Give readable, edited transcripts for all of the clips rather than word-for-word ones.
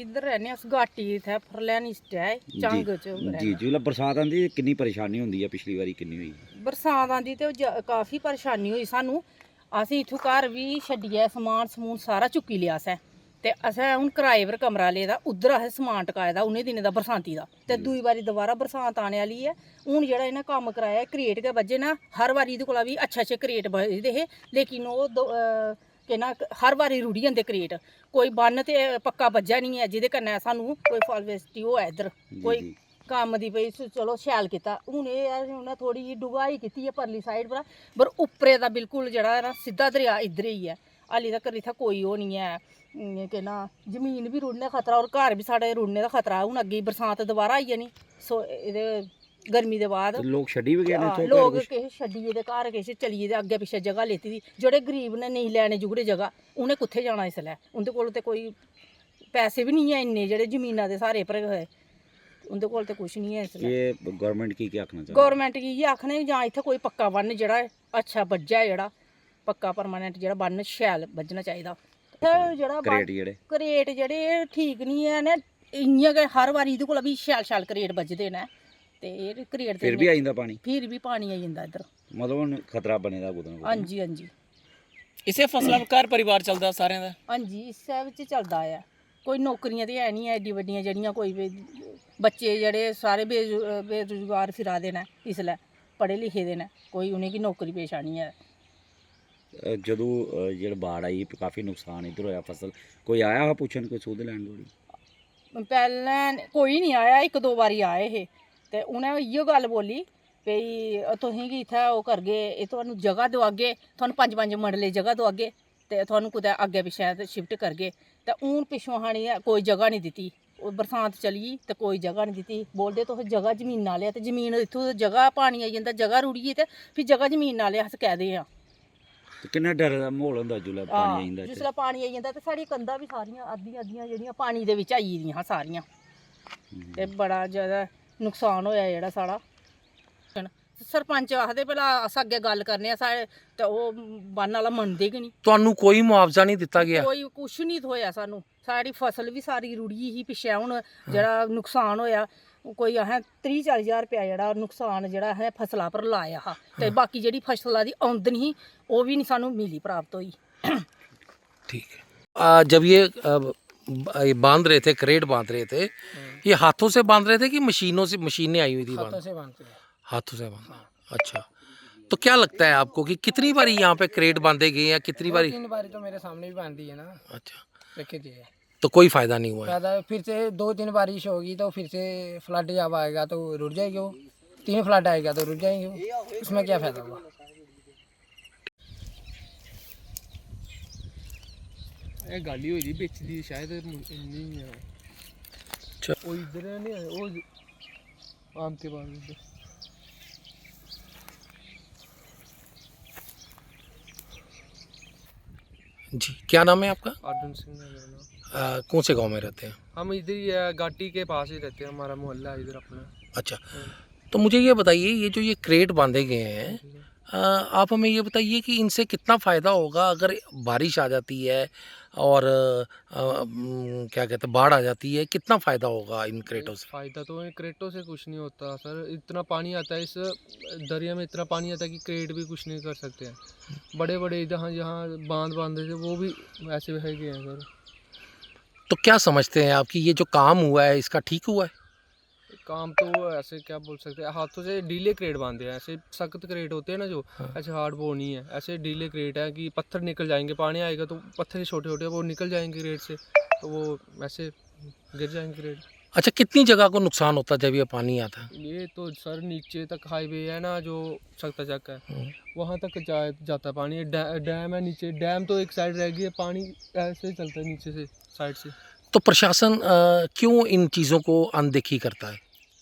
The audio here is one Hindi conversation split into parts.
इधर रहने अस घाटी इत्थै फरलैन इस्ट है चंग च जी जिसलै बरसात आंदी किन्नी परेशानी होंदी है, पिछली बारी किन्नी हुई? बरसात आंदी ते काफ़ी परेशानी होई सानू। असें इत्थूं घर बी छड्डियै समान समून सारा चुक्की लिया असें ते असें हून किराए पर कमरा लेदा, उद्धर असें समान टकाए दा उ'नें दिनें दा बरसांती दा ते दूई बारी दोबारा बरसांत आने आह्ली ऐ। हून जेह्ड़ा इ'नें कम्म कराया क्रेट गै बज्झे ना, हर बारी एह्दे कोला बी अच्छे क्रेट बजदे हे, लेकिन ओह् केह् ना हर बारी रुढ़ी जंदे क्रेट। कोई बन्न ते पक्का बज्झा नहीं ऐ जेह्दे कन्नै सानू कोई फॉलवेस्टी होऐ इद्धर कोई कम्म दी भई चलो शैल कीता। हून एह् ऐ उ'नें थोड़ी जी डुगाई कीती ऐ परली साइड पर उप्परे दा बिल्कुल जेह्ड़ा ना सिद्धा दरिया इद्धर ही ऐ। हाली तक्कर इत्थै कोई ओह् निं ऐ केह् ना जमीन बी रुढ़ने दा खतरा और घर बी साढ़े रुढ़ने दा खतरा। हून अग्गें बरसांत दोबारा आई जानी एह्दे गर्मी दे बाद लोग छड्डी बी गए, लोग किश छड्डी गेदे घर, किश चली गेदे अग्गें पिच्छे जगह लेती दी। जेह्ड़े गरीब ने नेईं लैने जुगड़े जगह उ'नें कुत्थै जाना इसलै? उं'दे कोल ते कोई पैसे बी निं है इन्ने जेह्ड़े जमीना दे स्हारे पर उं'दे कोल ते कुछ निं है इसलै। ये गवर्नमेंट की क्या आखना चाहिए? गवर्नमेंट गी इ'यै आखने जां इत्थै कोई पक्का बन्न जेह्ड़ा अच्छा बज्झा जेह्ड़ा पक्का परमानेंट जेह्ड़ा बन्न शैल बज्झना चाहिदा। जेह्ड़ा क्रेट जेह्ड़े ठीक नहीं हैन, इ'यां गै हर बारी एह्दे कोला बी शैल क्रेट बजदे न ते एह् क्रेट फिर भी आई जंदा पानी, फिर भी पानी आई जंदा इद्धर। मतलब हून खतरा बने दा कुदै ना कुदै। हां जी हां जी, इसे फसलां घर परिवार चलदा सारें दा? हां जी, इस्सै बिच चलदा ऐ। कोई नौकरियां ते है नहीं ऐ एड्डी बड्डियां जेह्ड़ियां कोई बच्चे जेह्ड़े सारे बेरोजगार फिरा दे न इसलै, पढ़े लिखे दे न, कोई उ'नेंगी नौकरी पेशा नहीं है। जदूं जेह्ड़ी बाढ़ आई काफ़ी नुकसान इद्धर होया फसल, कोई आया हा पुच्छन, कोई सुध लैन धोड़ी? पैह्लें कोई नहीं आया, इक दो बारी आए हे ते उ'नें इ'यै गल्ल बोली भई तुसें गी इत्थै ओह् करगे, एह् तुहानूं जगह दोआगे, तुहानूं 5-5 मरले जगह दोआगे ते तुहानूं कुदै अग्गें पिच्छें शिफ्ट करगे। ते हून पिच्छों साढ़ी कोई जगह नहीं दित्ती, बरसांत चली गेई ते कोई जगह नहीं दित्ती। बोलदे तुस जगह जमीन आह्ले ते जमीन इत्थूं जगह पानी आई जंदा, जगह रुढ़ी गेई ते फ्ही जगह जमीन आह्ले अस कैह्दे आं? किन्ना डर दा माहौल होंदा जिसलै पानी आई जंदा? जिसलै पानी आई जंदा ते साढ़ी कंधां बी सारियां अद्धियां जेह्ड़ियां पानी दे बिच आई गेदियां हां सारियां ते बड़ा ज्यादा नुकसान होया जेह्ड़ा साढ़ा। सरपंच आखदे भला अस अग्गें गल्ल करने आं साढ़े ते ओह् बन्न आह्ला मनदे गै नहीं। ਤੁਹਾਨੂੰ कोई मुआवजा नहीं दिता गया? कोई कुछ नहीं थ्होया सानू, साढ़ी फसल भी सारी रुढ़ी ही पिच्छे। हून जेह्ड़ा नुकसान होया कोई असें 30-40 हज़ार रपेआ जेह्ड़ा नुकसान जेह्ड़ा असें फसला पर लाया हा ते बाकी जेह्ड़ी फसला दी औंदन ही ओह् भी नहीं सानू मिली प्राप्त होई। ठीक है। जब ये बांध रहे थे, क्रेट बांध रहे थे, ये हाथों से बांध रहे थे कि मशीनें आई हुई थी? हाथों से बांधते थे। हाथों से बांध। अच्छा, तो क्या लगता है आपको कि कितनी बारी यहाँ पे क्रेट बांधे गए या कितनी बारी? 3 बारी तो मेरे सामने भी बांध दी है ना। अच्छा, रखे थे तो कोई फायदा नहीं हुआ? फायदा फिर से 2-3 बारिश होगी तो फिर से फ्लड जब आएगा तो रुक जाएगी वो, 3 फ्लड आएगा तो रुक जाएंगे वो, उसमें क्या फायदा हुआ? ਇਹ ਗੱਲ ਹੀ ਹੋਈ ਦੀ ਵਿੱਚ ਦੀ ਸ਼ਾਇਦ ਨਹੀਂ ਆ। ਅੱਛਾ, ਉਹ ਇਧਰ ਨਹੀਂ ਉਹ ਆਮ ਕੇ ਬਾਅਦ जी क्या नाम है आपका? अर्जुन सिंह है मेरा नाम। कौन से गांव में रहते हैं? हम इधर ही है, घाटी के पास ही रहते हैं, हमारा मोहल्ला है इधर अपना। अच्छा, तो मुझे ये बताइए ये जो ये क्रेट बांधे गए हैं, आप हमें ये बताइए कि इनसे कितना फ़ायदा होगा अगर बारिश आ जाती है और क्या कहते हैं बाढ़ आ जाती है, कितना फ़ायदा होगा इन क्रेटों से? फ़ायदा तो इन क्रेटों से कुछ नहीं होता सर, इतना पानी आता है इस दरिया में, इतना पानी आता है कि क्रेट भी कुछ नहीं कर सकते हैं। बड़े बड़े जहाँ जहाँ बांध बांधे थे वो भी ऐसे बह गए हैं सर। तो क्या समझते हैं आप कि ये जो काम हुआ है इसका ठीक हुआ है? काम तो ऐसे क्या बोल सकते हैं, हाथों से ढीले क्रेट बांधे हैं। ऐसे सख्त क्रेट होते हैं ना जो, ऐसे हार्ड वो नहीं है, ऐसे ढीले क्रेट है कि पत्थर निकल जाएंगे, पानी आएगा तो पत्थर छोटे छोटे वो निकल जाएंगे क्रेट से, तो वो ऐसे गिर जाएंगे क्रेट। अच्छा, कितनी जगह को नुकसान होता है जब ये पानी आता है? ये तो सर नीचे तक हाईवे है ना जो सख्ता चक है, हम्म। वहाँ तक जाता है पानी। डैम है नीचे, डैम तो एक साइड रह गई है, पानी ऐसे ही चलता है नीचे से साइड से। तो प्रशासन क्यों इन चीज़ों को अनदेखी करता है?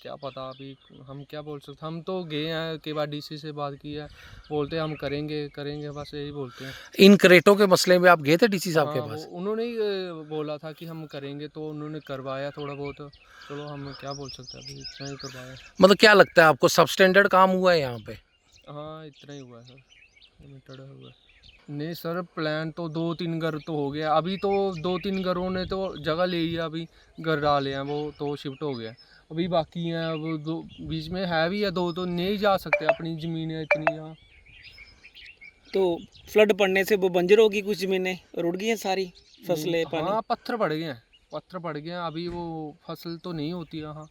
क्या पता, अभी हम क्या बोल सकते। हम तो गए हैं के बाद डीसी से बात की है, बोलते हैं हम करेंगे करेंगे, बस यही बोलते हैं। इन क्रेटों के मसले में आप गए थे डीसी साहब के हाँ, पास? उन्होंने ही बोला था कि हम करेंगे, तो उन्होंने करवाया थोड़ा बहुत। चलो हम क्या बोल सकते हैं, अभी इतना ही करवाया। मतलब क्या लगता है आपको, सब स्टैंडर्ड काम हुआ है यहाँ पे? हाँ, इतना ही हुआ है सर, लिमिटेड हुआ है। नहीं सर, प्लान तो 2-3 घर तो हो गया अभी, तो 2-3 घरों ने तो जगह ले लिया, अभी घर डाले हैं, वो तो शिफ्ट हो गया। अभी बाकी हैं, वो दो बीच में है भी है, 2 तो नहीं जा सकते, अपनी ज़मीन है इतनी यहाँ। तो फ्लड पड़ने से वो बंजर होगी, कुछ ज़मीनें रुड़ गई हैं सारी, फसलें पानी। हाँ, पत्थर पड़ गए हैं, पत्थर पड़ गए हैं, अभी वो फसल तो नहीं होती यहाँ,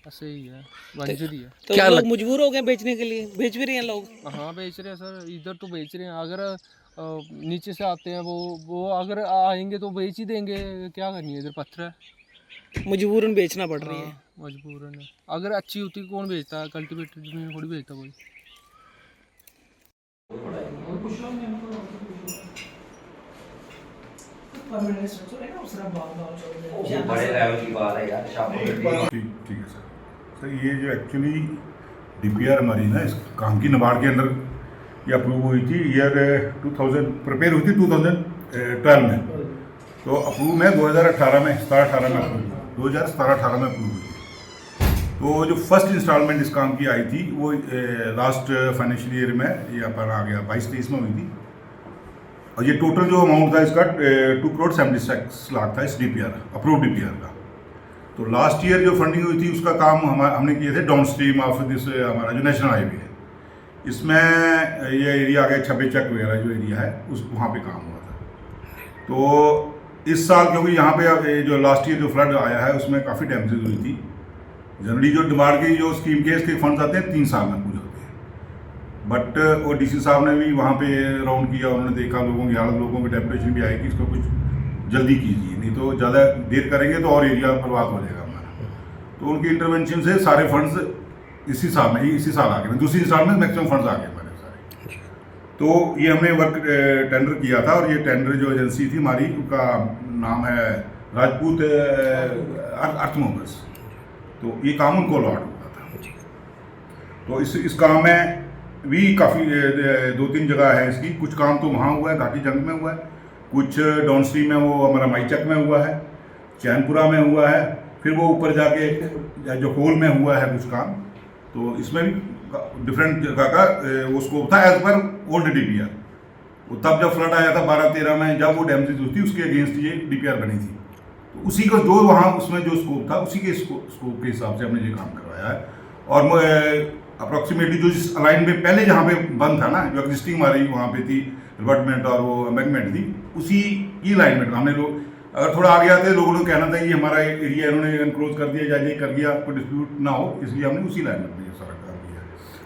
ऐसे ही है, बंजर ही है। तो क्या लोग मजबूर हो गए बेचने के लिए, बेच भी रहे हैं लोग। हाँ, बेच रहे हैं सर, इधर तो बेच रहे हैं। अगर नीचे से आते हैं वो अगर आएंगे तो बेच ही देंगे, क्या करनी है, इधर पत्थर है, मजबूरन बेचना पड़ रही है। हाँ, मजबूरन है। अगर अच्छी होती कौन बेचता है, कल्टीवेटेड ज़मीन थोड़ी बेचता कोई। बड़े लेवल की बात है यार, ठीक है सर। सर ये जो एक्चुअली डीपीआर हमारी ना इस काम की नबार्ड के अंदर ये अप्रूव हुई थी, ईयर 2000 प्रिपेयर हुई थी 2012 में, तो अप्रूव में 2018 में 17-18 में अप्रूव हुई, 2017-18 में अप्रूव हुई थी। तो जो फर्स्ट इंस्टॉलमेंट इस काम की आई थी वो लास्ट फाइनेंशियल ईयर में ये अपन आ गया 22-23 में हुई थी, और ये टोटल जो अमाउंट था इसका 2,76 लाख था इस डीपीआर, अप्रूव डीपीआर का। तो लास्ट ईयर जो फंडिंग हुई थी उसका काम हमने किए थे डाउन स्ट्रीम ऑफ दिस हमारा जो नेशनल हाईवे है, इसमें ये एरिया आ गया छब्बे चक वगैरह जो एरिया है उस वहाँ पे काम हुआ था। तो इस साल क्योंकि यहाँ पे जो लास्ट ईयर जो फ्लड आया है उसमें काफ़ी डैमेजेज हुई थी। जनरली जो डिमांड की जो स्कीम के इसके फंड्स आते हैं 3 साल में पूरे होते हैं, बट वो डीसी साहब ने भी वहाँ पे राउंड किया, उन्होंने देखा लोगों की हालत, लोगों की डेप्रेशन भी आई कि इसको कुछ जल्दी कीजिए, नहीं तो ज़्यादा देर करेंगे तो और एरिया बर्बाद हो जाएगा हमारा। तो उनकी इंटरवेंशन से सारे फंड्स इसी साल आ गए, दूसरी साल में मैक्सिमम फंड्स आ गए हमारे सारे। तो ये हमने वर्क टेंडर किया था, और ये टेंडर जो एजेंसी थी हमारी उनका नाम है राजपूत अर्थमोबर्स, तो ये काम उनको अलॉट हुआ था। तो इस काम में भी काफ़ी 2-3 जगह है इसकी, कुछ काम तो वहाँ हुआ है घाटी जंग में हुआ है, कुछ डाउन स्ट्रीम में वो हमारा माईचक में हुआ है, चैनपुरा में हुआ है, फिर वो ऊपर जाके जो होल में हुआ है कुछ काम। तो इसमें भी डिफरेंट जगह का वो स्कोप था एज पर ओल्ड डीपीआर। वो तब जब फ्लड आया था 12-13 में, जब वो डैमेजेस हुई थी उसके अगेंस्ट ये डीपीआर बनी थी, तो उसी को जो वहाँ उसमें जो स्कोप था उसी के स्कोप के हिसाब से हमने ये काम करवाया है। और अप्रॉक्सीमेटली जो जिस लाइन में पहले जहाँ पे बंद था ना, जो एग्जिस्टिंग हमारी वहाँ पे थी रिवर्टमेंट और वो एम्बैंकमेंट थी, उसी की लाइन में हमने लोग अगर थोड़ा आगे आते लोगों को कहना था ये हमारा एरिया इन्होंने एनक्रोच कर दिया या ये कर दिया, कोई डिस्प्यूट ना हो, इसलिए हमने उसी लाइन में ये सारा काम किया।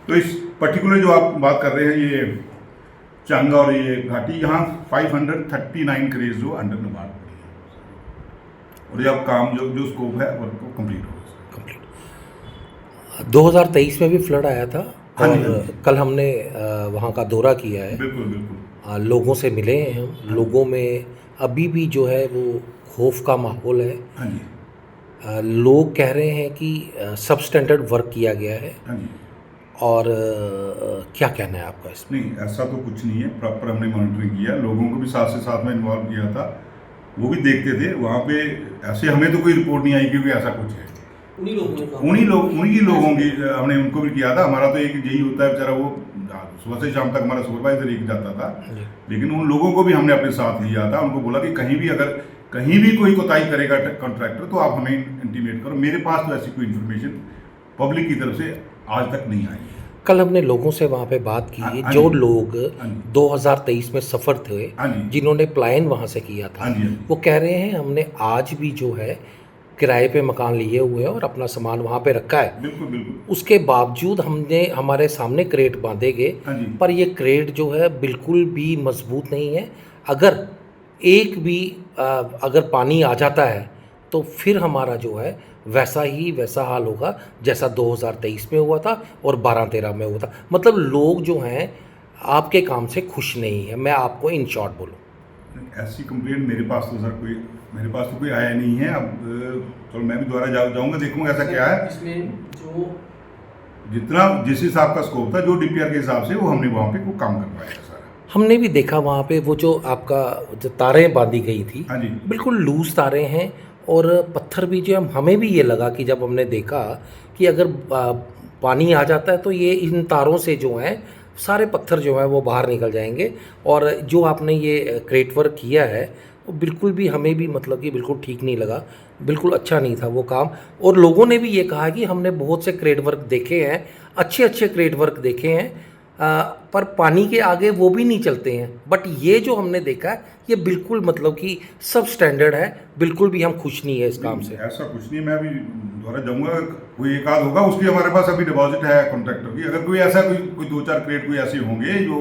तो इस पर्टिकुलर जो आप बात कर रहे हैं ये चंग और ये घाटी, यहाँ 539 करेज जो अंडर में बात पड़ी है, और ये अब काम जो स्कोप है वर्क को कम्प्लीट हो 2023 में भी फ्लड आया था, हाँ जी, और हाँ जी। कल हमने वहाँ का दौरा किया है, बिल्कुल बिल्कुल। लोगों से मिले हैं हम, लोगों में अभी भी जो है वो खौफ का माहौल है। हाँ जी, लोग कह रहे हैं कि सब स्टैंडर्ड वर्क किया गया है, हाँ जी। और क्या कहना है आपका इसमें? नहीं, ऐसा तो कुछ नहीं है, प्रॉपर हमने मॉनिटरिंग किया, लोगों को भी साथ से साथ में इन्वॉल्व किया था, वो भी देखते थे वहाँ पे। ऐसे हमें तो कोई रिपोर्ट नहीं आई क्योंकि ऐसा कुछ है, उन्हीं लोगों की हमने उनको भी किया था। हमारा तो एक यही होता है बेचारा, वो सुबह से शाम तक हमारा सुपरवाइजर एक जाता था, लेकिन उन लोगों को भी हमने अपने साथ लिया था, उनको बोला कि कहीं भी कोई कोताही करेगा कॉन्ट्रैक्टर तो आप हमें इंटीमेट करो। मेरे पास तो ऐसी कोई इन्फॉर्मेशन पब्लिक की तरफ से आज तक नहीं आई। कल हमने लोगों से वहाँ पे बात की, हाँ जो जी, लोग हाँ जी। 2023 में सफ़र थे, हाँ जी, जिन्होंने प्लान वहाँ से किया था, हाँ जी, हाँ जी। वो कह रहे हैं हमने आज भी जो है किराए पे मकान लिए हुए हैं और अपना सामान वहाँ पे रखा है। बिल्कुल बिल्कुल। उसके बावजूद हमारे सामने क्रेट बांधे गए, हाँ जी। पर ये क्रेट जो है बिल्कुल भी मजबूत नहीं है। अगर एक भी अगर पानी आ जाता है तो फिर हमारा जो है वैसा हाल होगा जैसा 2023 में हुआ था और 12-13 में हुआ था। मतलब लोग जो हैं आपके काम से खुश नहीं है, मैं आपको इन शॉर्ट बोलूँ। ऐसी कंप्लेंट मेरे पास तो कोई आया नहीं है। अब चलो मैं भी दोबारा जाऊंगा, देखूंगा ऐसा क्या है। इसमें जो जितना जिस हिसाब का स्कोप था, जो डीपीआर के हिसाब से, वो हमने वहाँ पे वो काम करवाया सारा। हमने भी देखा वहाँ पे वो जो आपका जो तारें बांधी गई थी, हाँ जी। बिल्कुल लूज तारें हैं और पत्थर भी जो है, हमें भी ये लगा कि जब हमने देखा कि अगर पानी आ जाता है तो ये इन तारों से जो है सारे पत्थर जो हैं वो बाहर निकल जाएंगे। और जो आपने ये क्रेट वर्क किया है वो बिल्कुल भी हमें भी मतलब कि बिल्कुल ठीक नहीं लगा, बिल्कुल अच्छा नहीं था वो काम। और लोगों ने भी ये कहा कि हमने बहुत से क्रेट वर्क देखे हैं, अच्छे क्रेट वर्क देखे हैं, पर पानी के आगे वो भी नहीं चलते हैं। बट ये जो हमने देखा है ये बिल्कुल मतलब कि सब स्टैंडर्ड है, बिल्कुल भी हम खुश नहीं है इस काम से। ऐसा कुछ नहीं, मैं अभी दोबारा जाऊंगा, कोई एक आध होगा, उसकी हमारे पास अभी डिपॉजिट है कॉन्ट्रैक्टर की। अगर कोई ऐसा कोई 2-4 क्रेट कोई ऐसे होंगे जो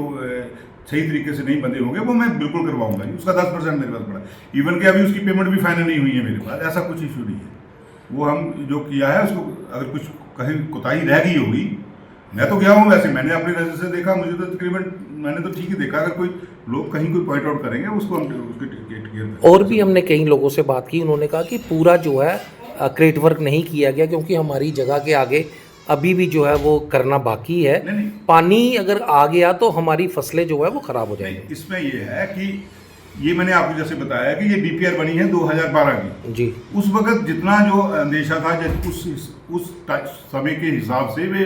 सही तरीके से नहीं बंधे होंगे, वो मैं बिल्कुल करवाऊंगा जी। उसका 10% मेरे पास पड़ा, इवन कि अभी उसकी पेमेंट भी फाइनल नहीं हुई है मेरे पास। ऐसा कुछ इशू नहीं है। वो हम जो किया है उसको अगर कुछ कहीं कोताही रह गई होगी, मैं तो गया हूँ वैसे, मैंने अपनी नज़र से देखा, मुझे तो तकरीबन मैंने तो ठीक ही देखा। अगर कोई लोग कहीं कोई पॉइंट आउट करेंगे उसको हम उसके टिकट। और भी हमने कई लोगों से बात की, उन्होंने कहा कि पूरा जो है क्रेट वर्क नहीं किया गया क्योंकि हमारी जगह के आगे अभी भी जो है वो करना बाकी है। नहीं। पानी अगर आ गया तो हमारी फसलें जो है वो ख़राब हो जाएंगी। इसमें ये है कि ये मैंने आपको जैसे बताया कि ये डीपीआर बनी है 2012 की जी। उस वक्त जितना जो अंदेशा था, उस समय के हिसाब से वे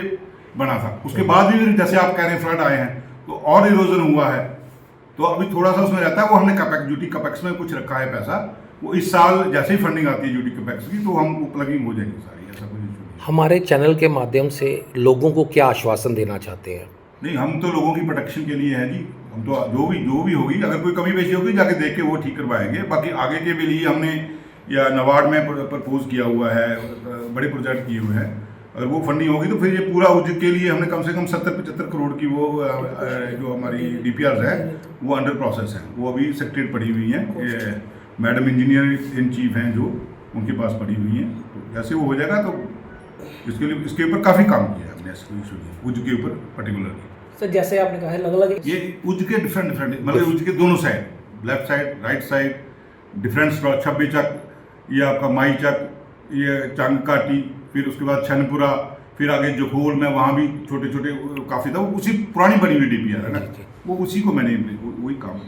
बना था। उसके बाद भी जैसे आप कह रहे हैं फ्लड आए हैं तो और इरोजन हुआ है, तो अभी थोड़ा सा उसमें रहता है। वो हमने कपेक्स में कुछ रखा है पैसा, वो इस साल जैसे ही फंडिंग आती है ड्यूटी कपेक्स की तो हम प्लगिंग हो जाएगी सारी। ऐसा कुछ नहीं। हमारे चैनल के माध्यम से लोगों को क्या आश्वासन देना चाहते हैं? नहीं, हम तो लोगों की प्रोटेक्शन के लिए हैं जी। हम तो जो भी होगी, अगर कोई कमी पेशी होगी जाके देख के वो ठीक करवाएंगे। बाकी आगे के भी लिए हमने या नबार्ड में प्रपोज किया हुआ है, बड़े प्रोजेक्ट किए हुए हैं। अगर वो फंडिंग होगी तो फिर ये पूरा उद्योग के लिए हमने कम से कम 70-75 करोड़ की वो जो हमारी डीपीआर है वो अंडर प्रोसेस है। वो अभी सेक्रेटरीट पड़ी हुई हैं, मैडम इंजीनियर इन चीफ हैं जो उनके पास पड़ी हुई हैं। तो जैसे वो हो जाएगा तो इसके ऊपर काफ़ी काम किया है हमने, ऐसा इशू नहीं उज के ऊपर पर्टिकुलरली। सर जैसे आपने कहा है अलग-अलग ये उज के डिफरेंट मतलब उज के दोनों side, left side right side, different stroke, छब्बी चक, ये आपका माई चक, ये चंगकाटी, फिर उसके बाद छनपुरा, फिर आगे जखोल में वहाँ भी छोटे काफ़ी था। वो उसी पुरानी बनी हुई डीपीआर है ना, वो उसी को मैंने वही काम